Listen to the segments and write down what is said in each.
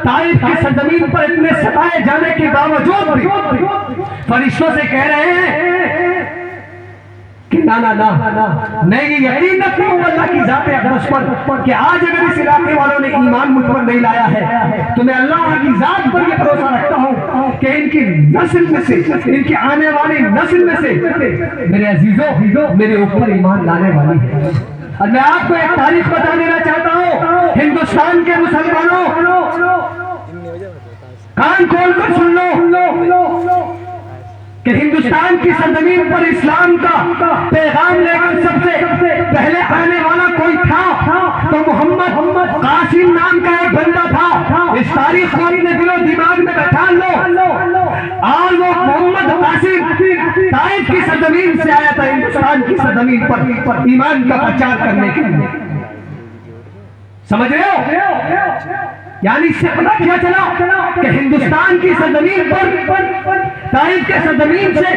طائف کی سرزمین پر اتنے ستائے جانے کے باوجود بھی فرشتوں سے کہہ رہے ہیں کہ نا میں یہ یقین رکھتا ہوں اللہ کی ذات اقدس پر کہ آج اگر اس علاقے والوں نے ایمان مجھ پر نہیں لایا ہے تو میں اللہ کی ذات پر یہ بھروسہ رکھتا ہوں کہ ان کی نسل میں سے، ان کی آنے والی نسل میں سے میرے عزیزوں میرے اوپر ایمان لانے والی ہے۔ اور میں آپ کو ایک تاریخ بتا دینا چاہتا ہوں، ہندوستان کے مسلمانوں کان کھول کر سن لو کہ ہندوستان کی سرزمین پر اسلام کا پیغام لے کر سب سے پہلے آنے والا کوئی تھا تو محمد قاسم نام کا ایک بندہ تھا۔ اس تاریخ کو اپنے دل و دماغ میں بٹھا لو، اور وہ محمد قاسم طائف کی سرزمین سے آیا تھا ہندوستان کی سرزمین پر ایمان کا پرچار کرنے کے لیے۔ سمجھ رہے ہو؟ یعنی اس سے پتہ کیا چلا کہ ہندوستان کی سرزمین پر طائف کے سرزمین سے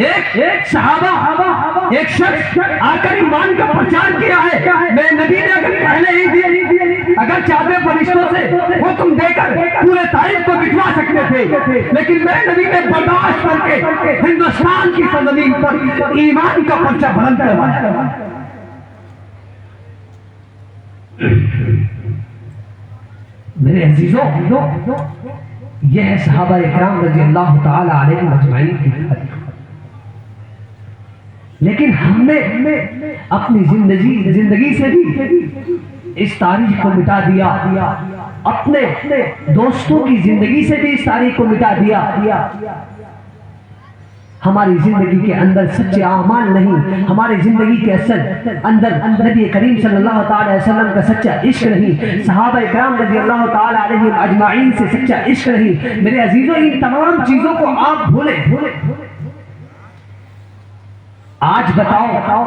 ایک صحابہ ایک شخص آ کر ایمان کا پرچار کیا ہے۔ میں نبی نے اگر پہلے ہی دی، اگر چاہتے فرشتوں سے حکم دے کر پورے طائف کو بٹوا سکتے تھے، لیکن میں نبی نے برداشت کر کے ہندوستان کی سرزمین پر ایمان کا پرچہ بلند کروایا۔ میرے عزیزوں، یہ ہے صحابہ اکرام رضی اللہ تعالی علیہم اجمعین کی تاریخ۔ لیکن ہم نے اپنی زندگی سے بھی اس تاریخ کو مٹا دیا، اپنے دوستوں کی زندگی سے بھی اس تاریخ کو مٹا دیا۔ ہماری زندگی کے اندر سچے اعمال نہیں، ہماری زندگی کے اندر نبی کریم صلی اللہ تعالی علیہ وسلم کا سچا عشق نہیں، صحابہ اکرام رضی اللہ تعالی علیہم اجمعین سے سچا عشق نہیں۔ میرے عزیزوں، ان تمام چیزوں کو آپ بھولیں۔ آج بتاؤ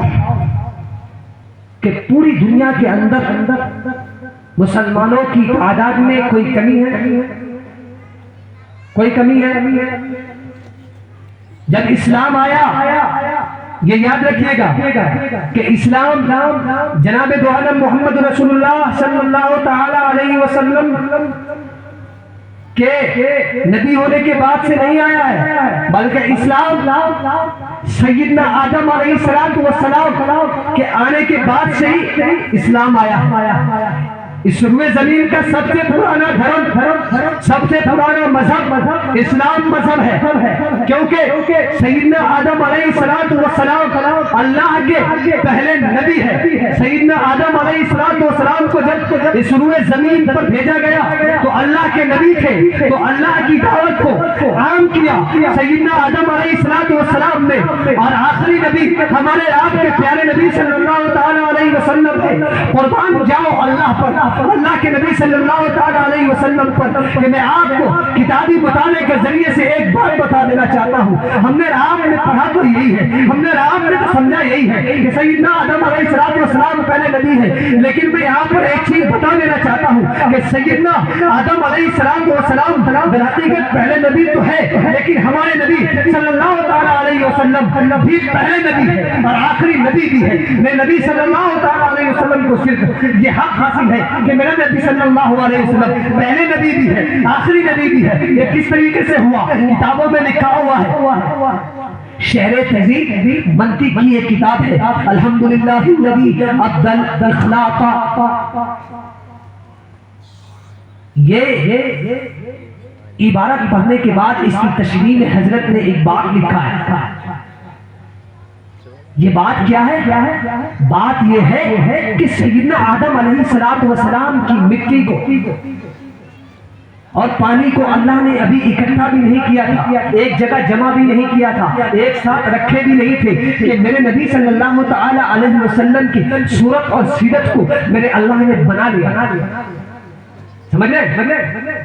کہ پوری دنیا کے اندر مسلمانوں کی تعداد میں کوئی کمی ہے؟ کوئی کمی ہے؟ جب اسلام آیا، یہ یاد رکھیے گا کہ اسلام جناب دو عالم محمد رسول اللہ صلی اللہ تعالی علیہ وسلم کے نبی ہونے کے بعد سے نہیں آیا ہے، بلکہ اسلام سیدنا آدم علیہ السلام کے آنے کے بعد سے ہی اسلام آیا۔ اس روئے زمین کا سب سے پرانا دھرم، سب سے پرانا مذہب اسلام مذہب ہے، کیونکہ سیدنا آدم علیہ السلام اللہ کے پہلے نبی ہے۔ سیدنا آدم علیہ السلام کو جب اس روئے زمین پر بھیجا گیا تو اللہ کے نبی تھے، تو اللہ کی دعوت کو عام کیا سیدنا آدم علیہ السلام نے، اور آخری نبی ہمارے آپ کے پیارے نبی صلی اللہ تعالی علیہ وسلم نے۔ قربان جاؤ اللہ پر، اللہ کے نبی صلی اللہ تعالی علیہ وسلم پر، کہ میں آپ کو کتابی مطالعے کے ذریعے سے ایک بات بتا دینا چاہتا ہوں۔ ہم نے آپ نے پڑھا تو یہی ہے، ہم نے آپ نے تو سمجھا یہی ہے کہ سیدنا آدم علیہ السلام پہلے نبی ہے، لیکن میں یہاں پر ایک چیز بتا دینا چاہتا ہوں کہ سیدنا آدم علیہ السلام بناتے کے پہلے نبی تو ہے، لیکن ہمارے نبی صلی اللہ تعالی علیہ وسلم بھی پہلے نبی ہے اور آخری نبی بھی ہے۔ میں نبی صلی اللہ تعالی علیہ وسلم کو صرف یہ حق حاصل ہے کہ میرا نبی صلی اللہ علیہ وسلم پہلے نبی بھی ہے، آخری نبی بھی ہے۔ یہ کس طریقے سے ہوا؟ کتابوں میں لکھا ہوا ہے۔ شہر تہذیب منطق کی ایک کتاب ہے، الحمدللہ الذی افضل اخلاق۔ یہ عبارت پڑھنے کے بعد اس کی تشریح میں حضرت نے ایک بات لکھا ہے۔ یہ بات کیا ہے؟ بات یہ ہے کہ سیدنا آدم علیہ السلام کی مٹی کو اور پانی کو اللہ نے ابھی اکٹھا بھی نہیں کیا تھا، ایک جگہ جمع بھی نہیں کیا تھا، ایک ساتھ رکھے بھی نہیں تھے، کہ میرے نبی صلی اللہ تعالی علیہ وسلم کی صورت اور سیرت کو میرے اللہ نے بنا لیا۔ سمجھ رہے؟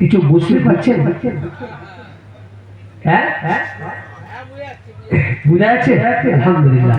কিছু বুঝতে পারছেন? হ্যাঁ, বুঝা যাচ্ছে? আলহামদুলিল্লাহ।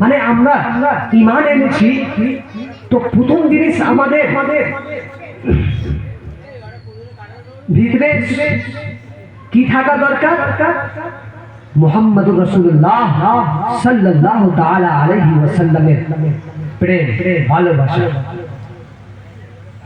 মানে আমরা ঈমান এনেছি তো প্রথম জিনিস আমাদের ভিতরে কি থাকা দরকার? মুহাম্মদুর রাসূলুল্লাহ সাল্লাল্লাহু তাআলা আলাইহি ওয়াসাল্লামের প্রেম, ভালোবাসা।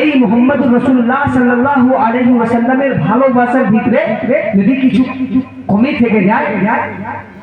এই মুহাম্মদুর রাসূলুল্লাহ সাল্লাল্লাহু আলাইহি ওয়াসাল্লামের ভালোবাসার ভিতরে যদি কিছু কমে থেকে যায়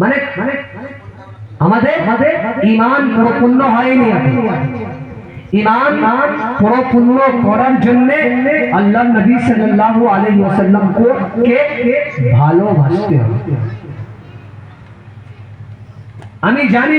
মানে আমাদের ঈমান পরিপূর্ণ হয়নি। ঈমান পরিপূর্ণ করার জন্য আল্লাহ নবী সাল্লাল্লাহু আলাইহি ওয়াসাল্লাম কে ভালোবাসতে হবে। আমি জানি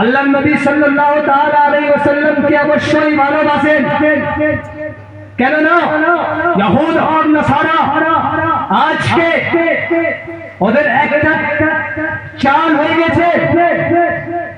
আল্লাহ নবী সাল্লাল্লাহু তাআলা আলাইহি ওয়াসাল্লাম কে অবশ্যই ভালোবাসেন। কেন না? ইহুদ আর নাসারা আজকে ওদের একটা চাল হয়ে গেছে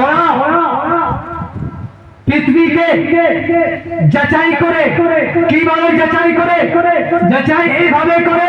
ওরা পৃথিবীকে যাচাই করে। কিভাবে যাচাই করে? যাচাই এইভাবে করে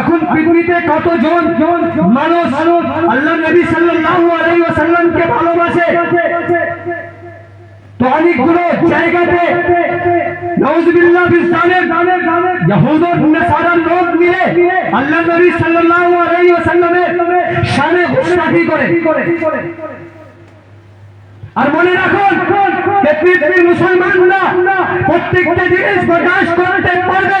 এখন পৃথিবীতে কতজন মানুষ আল্লাহ নবী সাল্লাল্লাহু আলাইহি ওয়াসাল্লাম কে ভালোবাসে। তো অনেকগুলো জায়গাতে নাউযুবিল্লাহ বিজালিম ইহুদ ও নাসারার লোক মিলে আল্লাহ নবী সাল্লাল্লাহু আলাইহি ওয়াসাল্লামের শানে গুস্তাখি করে। আর মনে রাখুন পৃথিবীর মুসলমানরা প্রত্যেকটা জিনিস বরদাস্ত করতে পারবে,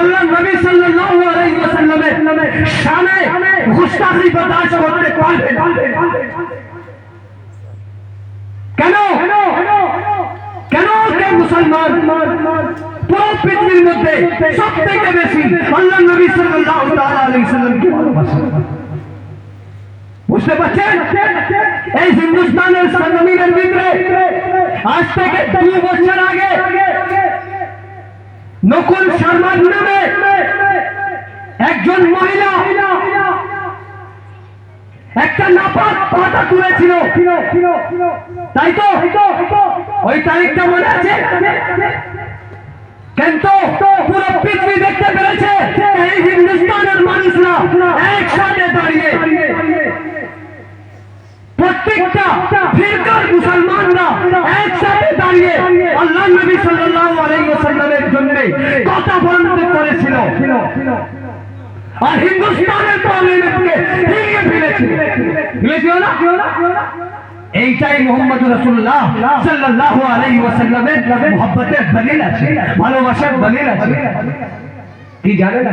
আল্লাহ নবী সাল্লাল্লাহু আলাইহি ওয়াসাল্লামের শানে গুস্তাখি বরদাস্ত করতে পারবে না। কেন? কে মুসলমান পুরো পৃথিবীর মধ্যে সবথেকে বেশি আল্লাহ নবী সাল্লাল্লাহু আলাইহি ওয়াসাল্লামকে ভালোবাসে। বুঝতে পারছেন? এই হিন্দুস্তানের জমিনের ভিতরে আজ থেকে 2 বছর আগে নকুল শর্মা নামে একজন মহিলা একটা নাপাক পাতা তুলেছিল, তাই তো? ওই তারিখটা মনে আছে? কিন্তু পুরো পৃথিবী দেখতে পেরেছে এই হিন্দুস্তানের মানুষরা একসাথে দাঁড়িয়ে প্রত্যেকটা ফিরকার মুসলমানরা একসাথে দাঁড়িয়ে আল্লাহ নবী সাল্লাল্লাহু আলাইহি ওয়াসাল্লামের জন্য কথা বলতে করেছিল আর হিন্দুস্তানের পার্লামেন্টকে ভেঙে ফেলেছিল না? এইটাই মুহাম্মদুর রাসূলুল্লাহ সাল্লাল্লাহু আলাইহি ওয়াসাল্লামের মুহাব্বতের দলিল আছে, ভালোবাসার দলিল আছে। কি জানেন না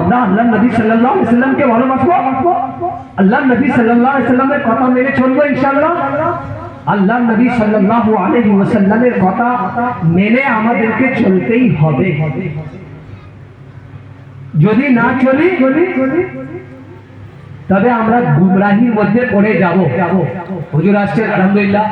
আমরা আল্লাহ নবী সাল্লাল্লাহু আলাইহি ওয়াসাল্লাম কে ভালোবাসবো, আল্লাহ নবী সাল্লাল্লাহু আলাইহি ওয়াসাল্লামের কথা মেনে চলবো ইনশাআল্লাহ। আল্লাহ নবী সাল্লাল্লাহু আলাইহি ওয়াসাল্লামের কথা মেনে আমাদেরকে চলতেই হবে। যদি না চলি তবে আমরা গুমরাহির মধ্যে পড়ে যাব। হুজুর আসছে আলহামদুলিল্লাহ।